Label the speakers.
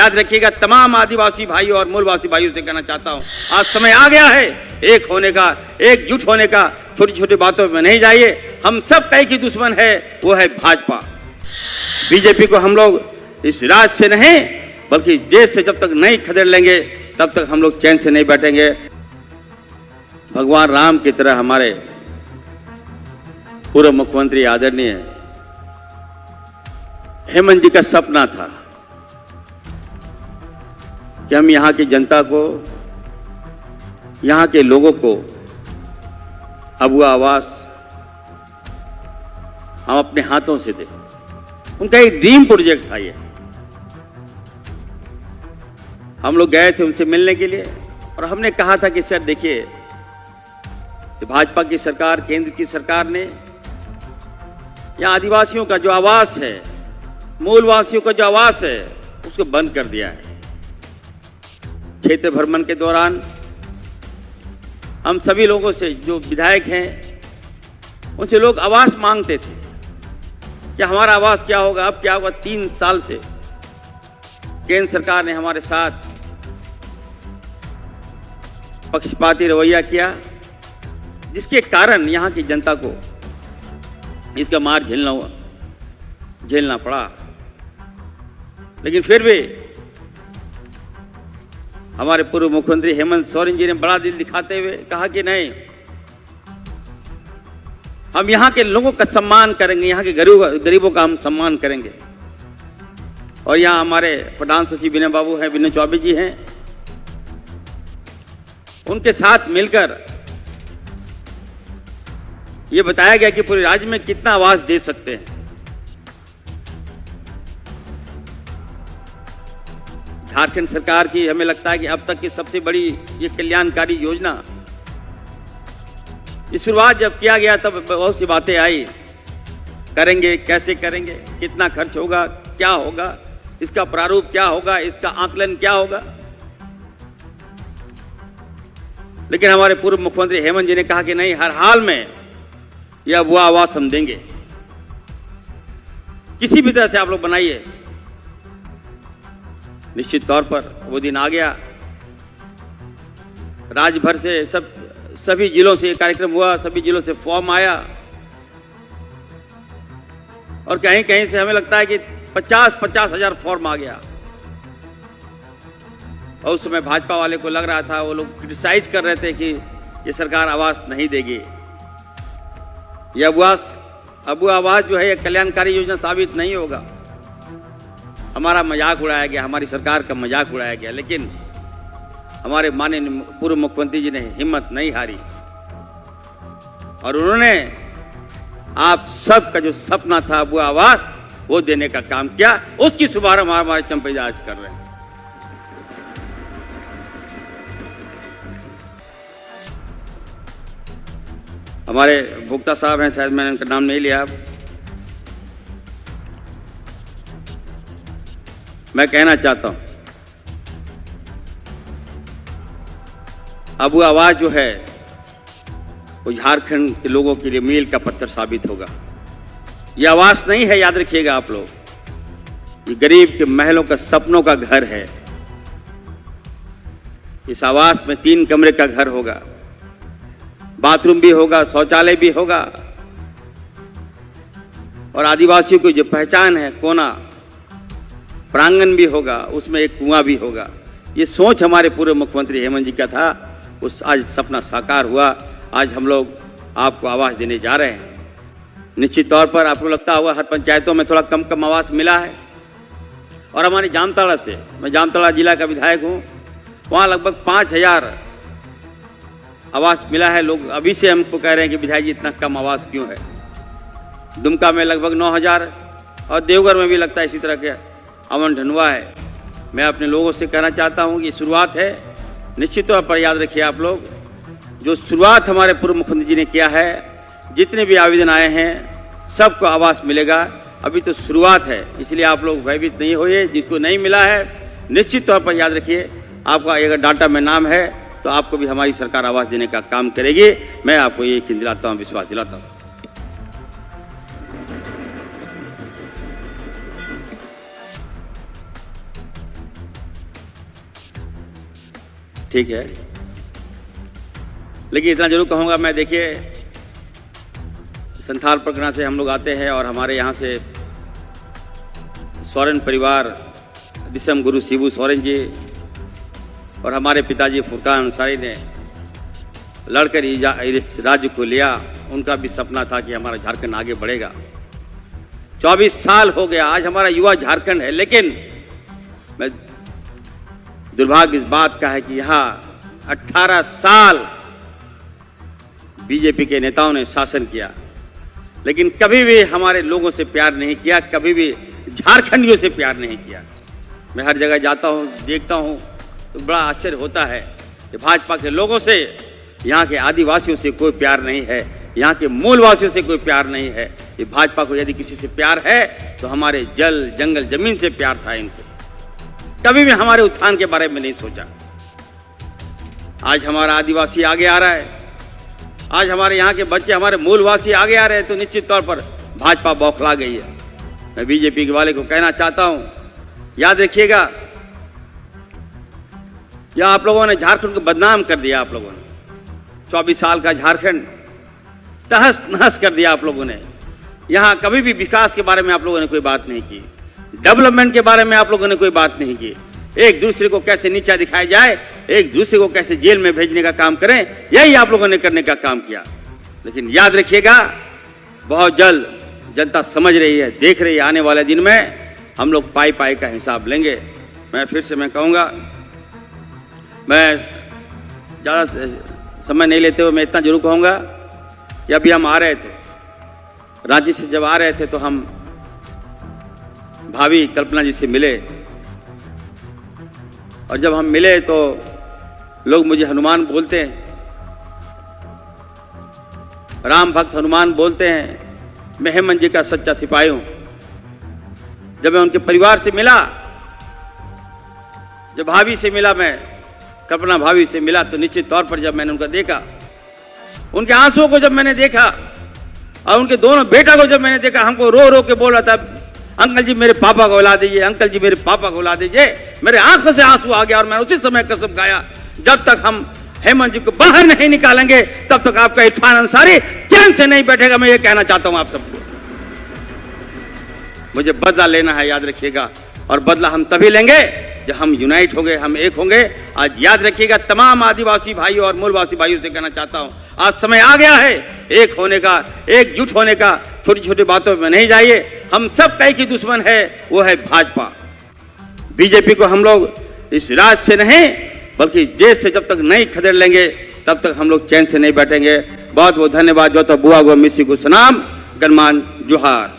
Speaker 1: याद रखिएगा, तमाम आदिवासी भाइयों और मूलवासी भाइयों से कहना चाहता हूं, आज समय आ गया है एक होने का, एकजुट होने का। छोटी छोटी बातों में नहीं जाइए। हम सब कई की दुश्मन है, वो है भाजपा। बीजेपी को हम लोग इस राज्य से नहीं बल्कि देश से जब तक नहीं खदेड़ लेंगे तब तक हम लोग चैन से नहीं बैठेंगे। भगवान राम की तरह हमारे पूर्व मुख्यमंत्री आदरणीय हेमंत जी का सपना था कि हम यहां की जनता को, यहां के लोगों को अबुआ आवास हम अपने हाथों से दें। उनका एक ड्रीम प्रोजेक्ट था ये। हम लोग गए थे उनसे मिलने के लिए और हमने कहा था कि सर देखिए, भाजपा की सरकार, केंद्र की सरकार ने यहां आदिवासियों का जो आवास है, मूलवासियों का जो आवास है, उसको बंद कर दिया है। क्षेत्र भ्रमण के दौरान हम सभी लोगों से, जो विधायक हैं, उनसे लोग आवास मांगते थे कि हमारा आवास क्या होगा, अब क्या होगा। 3 साल से केंद्र सरकार ने हमारे साथ पक्षपाती रवैया किया, जिसके कारण यहां की जनता को इसका मार झेलना पड़ा। लेकिन फिर भी हमारे पूर्व मुख्यमंत्री हेमंत सोरेन जी ने बड़ा दिल दिखाते हुए कहा कि नहीं, हम यहां के लोगों का सम्मान करेंगे, यहां के गरीबों का हम सम्मान करेंगे। और यहां हमारे प्रधान सचिव विनय बाबू हैं, विनय चौबे जी हैं, उनके साथ मिलकर यह बताया गया कि पूरे राज्य में कितना आवास दे सकते हैं। झारखंड सरकार की हमें लगता है कि अब तक की सबसे बड़ी ये कल्याणकारी योजना, ये शुरुआत जब किया गया तब बहुत सी बातें आई, करेंगे कैसे करेंगे, कितना खर्च होगा, क्या होगा, इसका प्रारूप क्या होगा, इसका आकलन क्या होगा। लेकिन हमारे पूर्व मुख्यमंत्री हेमंत जी ने कहा कि नहीं, हर हाल में यह अबुआ आवास हम देंगे, किसी भी तरह से आप लोग बनाइए। निश्चित तौर पर वो दिन आ गया। राज्य भर से सभी जिलों से कार्यक्रम हुआ, सभी जिलों से फॉर्म आया और कहीं कहीं से हमें लगता है कि 50 हजार फॉर्म आ गया। और उस समय भाजपा वाले को लग रहा था, वो लोग क्रिटिसाइज कर रहे थे कि ये सरकार आवास नहीं देगी। ये अबुआ आवास जो है, ये कल्याणकारी योजना साबित नहीं होगा। हमारा मजाक उड़ाया गया, हमारी सरकार का मजाक उड़ाया गया, लेकिन हमारे माननीय पूर्व मुख्यमंत्री जी ने हिम्मत नहीं हारी और उन्होंने आप सबका जो सपना था अबुआ आवास, वो देने का काम किया। उसकी शुभारंभ हमारे चंपैदा आज कर रहे हैं। हमारे भोक्ता साहब हैं, शायद मैंने उनका नाम नहीं लिया। मैं कहना चाहता हूं, अबुआ आवास जो है वो झारखंड के लोगों के लिए मील का पत्थर साबित होगा। ये आवास नहीं है, याद रखिएगा आप लोग, ये गरीब के महलों का, सपनों का घर है। इस आवास में 3 कमरे का घर होगा, बाथरूम भी होगा, शौचालय भी होगा और आदिवासियों की जो पहचान है, कोना प्रांगण भी होगा, उसमें एक कुआं भी होगा। ये सोच हमारे पूर्व मुख्यमंत्री हेमंत जी का था, उस आज सपना साकार हुआ। आज हम लोग आपको आवास देने जा रहे हैं। निश्चित तौर पर आपको लगता होगा हर पंचायतों में थोड़ा कम कम आवास मिला है और हमारे जामताड़ा से, मैं जामताड़ा जिला का विधायक हूँ, वहाँ लगभग 5000 आवास मिला है। लोग अभी से हमको कह रहे हैं कि विधायक जी इतना कम आवास क्यों है। दुमका में लगभग 9000 और देवघर में भी लगता है इसी तरह के अमन ढनवा है। मैं अपने लोगों से कहना चाहता हूं कि शुरुआत है। निश्चित तौर पर याद रखिए आप लोग, जो शुरुआत हमारे पूर्व मुख्यमंत्री जी ने किया है, जितने भी आवेदन आए हैं सबको आवास मिलेगा। अभी तो शुरुआत है, इसलिए आप लोग भयभीत नहीं होइए। जिसको नहीं मिला है निश्चित तौर पर याद रखिए, आपका अगर डाटा में नाम है तो आपको भी हमारी सरकार आवास देने का काम करेगी। मैं आपको ये यकीन दिलाता हूँ, विश्वास दिलाता हूँ। ठीक है, लेकिन इतना जरूर कहूँगा मैं, देखिए संथाल परगना से हम लोग आते हैं और हमारे यहाँ से सोरेन परिवार, दिसम गुरु शिबू सोरेन जी और हमारे पिताजी फुरकान अंसारी ने लड़कर इस राज्य को लिया। उनका भी सपना था कि हमारा झारखंड आगे बढ़ेगा। 24 साल हो गया, आज हमारा युवा झारखंड है, लेकिन मैं दुर्भाग्य इस बात का है कि यहाँ 18 साल बीजेपी के नेताओं ने शासन किया, लेकिन कभी भी हमारे लोगों से प्यार नहीं किया, कभी भी झारखंडियों से प्यार नहीं किया। मैं हर जगह जाता हूँ, देखता हूँ तो बड़ा आश्चर्य होता है कि भाजपा के लोगों से, यहाँ के आदिवासियों से कोई प्यार नहीं है, यहाँ के मूलवासियों से कोई प्यार नहीं है। ये भाजपा को यदि किसी से प्यार है तो हमारे जल जंगल जमीन से प्यार था इनको, कभी भी हमारे उत्थान के बारे में नहीं सोचा। आज हमारा आदिवासी आगे आ रहा है, आज हमारे यहाँ के बच्चे, हमारे मूलवासी आगे आ रहे हैं, तो निश्चित तौर पर भाजपा बौखला गई है। मैं बीजेपी के वाले को कहना चाहता हूं, याद रखिएगा, या आप लोगों ने झारखंड को बदनाम कर दिया। आप लोगों ने 24 साल का झारखंड तहस नहस कर दिया। आप लोगों ने यहाँ कभी भी विकास के बारे में आप लोगों ने कोई बात नहीं की, डेवलपमेंट के बारे में आप लोगों ने कोई बात नहीं की। एक दूसरे को कैसे नीचा दिखाया जाए, एक दूसरे को कैसे जेल में भेजने का काम करें, यही आप लोगों ने करने का काम किया। लेकिन याद रखिएगा, बहुत जल्द जनता समझ रही है, देख रही है, आने वाले दिन में हम लोग पाई पाई का हिसाब लेंगे। मैं फिर से मैं कहूँगा, मैं ज़्यादा समय नहीं लेते हुए मैं इतना जरूर कहूँगा कि अभी हम आ रहे थे रांची से, जब आ रहे थे तो हम भाभी कल्पना जी से मिले, और जब हम मिले तो लोग मुझे हनुमान बोलते हैं, राम भक्त हनुमान बोलते हैं। मैं हेमंत जी का सच्चा सिपाही हूं। जब मैं उनके परिवार से मिला, जब भाभी से मिला, मैं कल्पना भाभी से मिला, तो निश्चित तौर पर जब मैंने उनका देखा, उनके आंसुओं को जब मैंने देखा और उनके दोनों बेटा को जब मैंने देखा, हमको रो रो के बोल रहा था, अंकल जी मेरे पापा को बुला दीजिए, अंकल जी मेरे पापा को बुला दीजिए। मेरे आंखों से आंसू आ गया और मैंने उसी समय कसम खाया, जब तक हम हेमंत जी को बाहर नहीं निकालेंगे तब तक आपका इरफान अंसारी चैन से नहीं बैठेगा। मैं ये कहना चाहता हूं आप सबको, मुझे बदला लेना है, याद रखिएगा, और बदला हम तभी लेंगे जब हम यूनाइट होंगे, हम एक होंगे। आज याद रखिएगा, तमाम आदिवासी भाइयों और मूलवासी भाइयों से कहना चाहता हूं, आज समय आ गया है एक होने का, एकजुट होने का। छोटी छोटी बातों में नहीं जाइए, हम सब कई की दुश्मन है, वो है भाजपा। बीजेपी को हम लोग इस राज्य से नहीं बल्कि देश से जब तक नहीं खदेड़ लेंगे तब तक हम लोग चैन से नहीं बैठेंगे। बहुत बहुत धन्यवाद। जो तो बुआ गो मिसी को सलाम, गणमान जोहार।